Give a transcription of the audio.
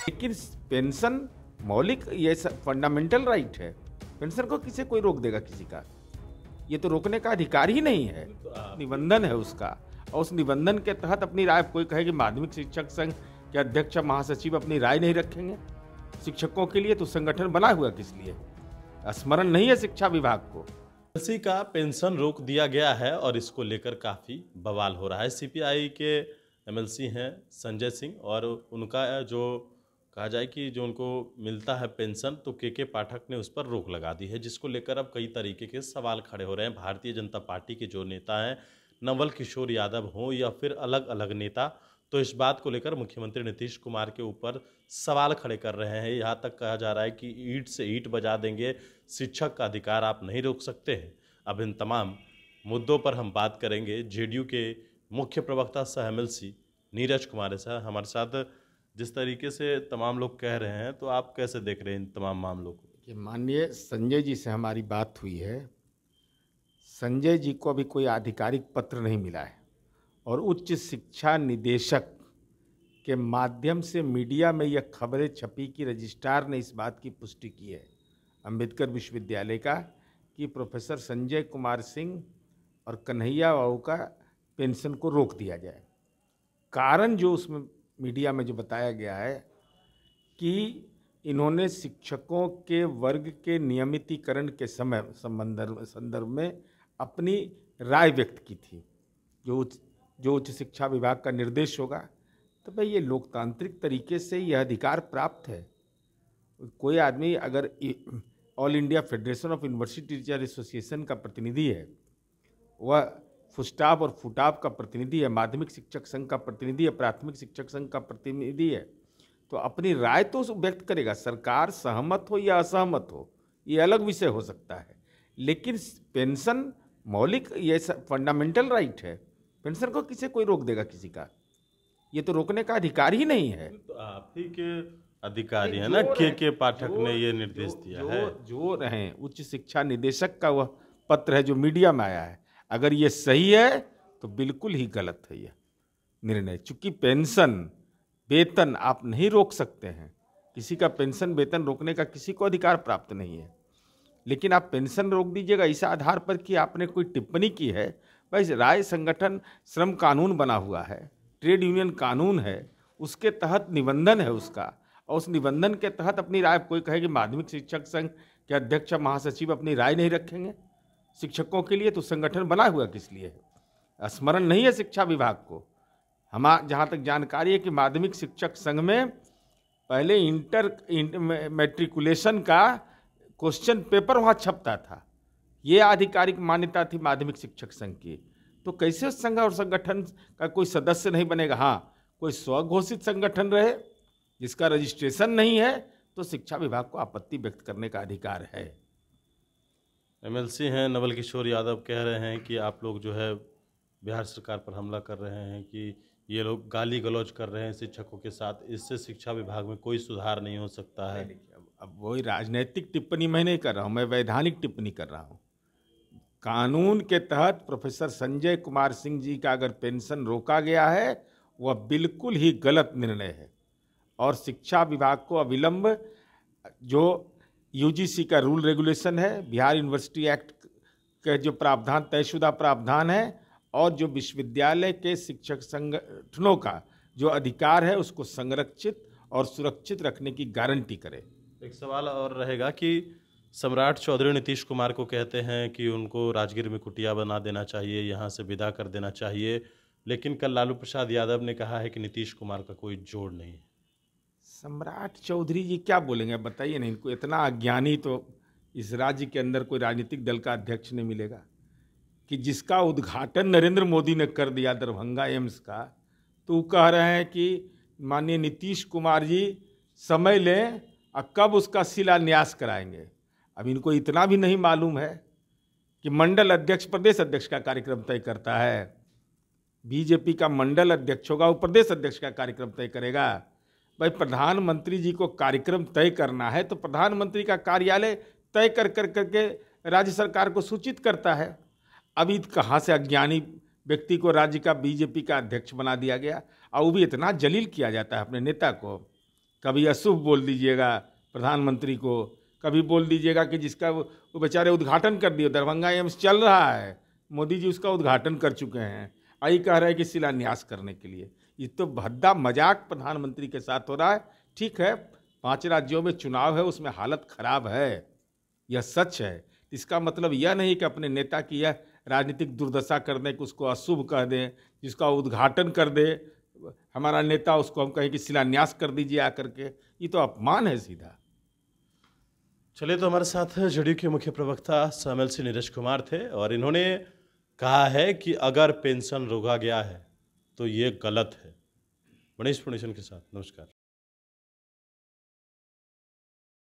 लेकिन पेंशन मौलिक, ये फंडामेंटल राइट है। पेंशन को किसे कोई रोक देगा किसी का? ये तो रोकने का अधिकार ही नहीं है। निबंधन है उसका, और उस निबंधन के तहत अपनी राय, कोई कहे कि माध्यमिक शिक्षक संघ के अध्यक्ष महासचिव अपनी राय नहीं रखेंगे शिक्षकों के लिए, तो संगठन बना हुआ किस लिए? स्मरण नहीं है शिक्षा विभाग को? एमएलसी का पेंशन रोक दिया गया है और इसको लेकर काफ़ी बवाल हो रहा है। सीपीआई के एमएलसी हैं संजय सिंह, और उनका जो कहा जाए कि जो उनको मिलता है पेंशन, तो के पाठक ने उस पर रोक लगा दी है, जिसको लेकर अब कई तरीके के सवाल खड़े हो रहे हैं। भारतीय जनता पार्टी के जो नेता हैं, नवल किशोर यादव हों या फिर अलग अलग नेता, तो इस बात को लेकर मुख्यमंत्री नीतीश कुमार के ऊपर सवाल खड़े कर रहे हैं। यहाँ तक कहा जा रहा है कि ईंट से ईंट बजा देंगे, शिक्षक का अधिकार आप नहीं रोक सकते हैं। अब इन तमाम मुद्दों पर हम बात करेंगे। जेडीयू के मुख्य प्रवक्ता सह एमएलसी नीरज कुमार साहब हमारे साथ। जिस तरीके से तमाम लोग कह रहे हैं, तो आप कैसे देख रहे हैं इन तमाम मामलों को? कि माननीय संजय जी से हमारी बात हुई है। संजय जी को अभी कोई आधिकारिक पत्र नहीं मिला है, और उच्च शिक्षा निदेशक के माध्यम से मीडिया में यह खबरें छपी कि रजिस्ट्रार ने इस बात की पुष्टि की है अंबेडकर विश्वविद्यालय का, कि प्रोफेसर संजय कुमार सिंह और कन्हैया बाबू का पेंशन को रोक दिया जाए। कारण जो उसमें मीडिया में जो बताया गया है कि इन्होंने शिक्षकों के वर्ग के नियमितीकरण के समय संदर्भ में अपनी राय व्यक्त की थी, जो उच्च शिक्षा विभाग का निर्देश होगा। तो भाई ये लोकतांत्रिक तरीके से यह अधिकार प्राप्त है। कोई आदमी अगर all India federation of university teacher association का प्रतिनिधि है, वह फुस्टाफ और फुटाफ का प्रतिनिधि है, माध्यमिक शिक्षक संघ का प्रतिनिधि है, प्राथमिक शिक्षक संघ का प्रतिनिधि है, तो अपनी राय तो व्यक्त करेगा। सरकार सहमत हो या असहमत हो, ये अलग विषय हो सकता है, लेकिन पेंशन मौलिक, ये फंडामेंटल राइट है। पेंशन को किसे कोई रोक देगा किसी का? ये तो रोकने का अधिकार ही नहीं है। तो आप ही के अधिकारी है ना, के पाठक ने ये निर्देश दिया है। जो रहे उच्च शिक्षा निदेशक का वह पत्र है जो मीडिया में आया है, अगर ये सही है तो बिल्कुल ही गलत है यह निर्णय। चूंकि पेंशन वेतन आप नहीं रोक सकते हैं, किसी का पेंशन वेतन रोकने का किसी को अधिकार प्राप्त नहीं है, लेकिन आप पेंशन रोक दीजिएगा इस आधार पर कि आपने कोई टिप्पणी की है। भाई राय संगठन श्रम कानून बना हुआ है, ट्रेड यूनियन कानून है, उसके तहत निबंधन है उसका, और उस निबंधन के तहत अपनी राय, कोई कहे कि माध्यमिक शिक्षक संघ के अध्यक्ष महासचिव अपनी राय नहीं रखेंगे शिक्षकों के लिए, तो संगठन बना हुआ किस लिए है? स्मरण नहीं है शिक्षा विभाग को? जहाँ तक जानकारी है कि माध्यमिक शिक्षक संघ में पहले मैट्रिकुलेशन का क्वेश्चन पेपर वहाँ छपता था, ये आधिकारिक मान्यता थी माध्यमिक शिक्षक संघ की। तो कैसे संघ और संगठन का कोई सदस्य नहीं बनेगा? हाँ, कोई स्वघोषित संगठन रहे जिसका रजिस्ट्रेशन नहीं है, तो शिक्षा विभाग को आपत्ति व्यक्त करने का अधिकार है। एमएलसी हैं नवल किशोर यादव, कह रहे हैं कि आप लोग जो है बिहार सरकार पर हमला कर रहे हैं, कि ये लोग गाली गलौज कर रहे हैं शिक्षकों के साथ, इससे शिक्षा विभाग में कोई सुधार नहीं हो सकता है। अब वही राजनीतिक टिप्पणी मैं नहीं कर रहा हूँ, मैं वैधानिक टिप्पणी कर रहा हूँ। कानून के तहत प्रोफेसर संजय कुमार सिंह जी का अगर पेंशन रोका गया है, वह बिल्कुल ही गलत निर्णय है, और शिक्षा विभाग को अविलंब जो यूजीसी का रूल रेगुलेशन है, बिहार यूनिवर्सिटी एक्ट के जो प्रावधान, तयशुदा प्रावधान है, और जो विश्वविद्यालय के शिक्षक संगठनों का जो अधिकार है, उसको संरक्षित और सुरक्षित रखने की गारंटी करे। एक सवाल और रहेगा कि सम्राट चौधरी नीतीश कुमार को कहते हैं कि उनको राजगीर में कुटिया बना देना चाहिए, यहाँ से विदा कर देना चाहिए, लेकिन कल लालू प्रसाद यादव ने कहा है कि नीतीश कुमार का कोई जोड़ नहीं है। सम्राट चौधरी जी क्या बोलेंगे बताइए ना, इनको इतना अज्ञानी तो इस राज्य के अंदर कोई राजनीतिक दल का अध्यक्ष नहीं मिलेगा, कि जिसका उद्घाटन नरेंद्र मोदी ने कर दिया दरभंगा एम्स का, तो वो कह रहे हैं कि माननीय नीतीश कुमार जी समय लें और कब उसका शिलान्यास कराएंगे। अब इनको इतना भी नहीं मालूम है कि मंडल अध्यक्ष प्रदेश अध्यक्ष का कार्यक्रम तय करता है। बीजेपी का मंडल अध्यक्ष होगा, वो प्रदेश अध्यक्ष का कार्यक्रम तय करेगा। भाई प्रधानमंत्री जी को कार्यक्रम तय करना है तो प्रधानमंत्री का कार्यालय तय कर करके राज्य सरकार को सूचित करता है। अभी कहाँ से अज्ञानी व्यक्ति को राज्य का बीजेपी का अध्यक्ष बना दिया गया, और वो भी इतना जलील किया जाता है अपने नेता को कभी अशुभ बोल दीजिएगा प्रधानमंत्री को, कभी बोल दीजिएगा कि जिसका वो बेचारे उद्घाटन कर दिए, दरभंगा एम्स चल रहा है, मोदी जी उसका उद्घाटन कर चुके हैं, आई कह रहे हैं कि शिलान्यास करने के लिए। ये तो भद्दा मजाक प्रधानमंत्री के साथ हो रहा है। ठीक है, 5 राज्यों में चुनाव है, उसमें हालत खराब है, यह सच है। इसका मतलब यह नहीं कि अपने नेता की यह राजनीतिक दुर्दशा कर दें कि उसको अशुभ कह दें, जिसका उद्घाटन कर दे हमारा नेता, उसको हम कहें कि शिलान्यास कर दीजिए आकर के। ये तो अपमान है सीधा। चलिए, तो हमारे साथ जेडीयू के मुख्य प्रवक्ता एमएलसी नीरज कुमार थे और इन्होंने कहा है कि अगर पेंशन रोका गया है तो ये गलत है। मनीष पुणेशन के साथ, नमस्कार।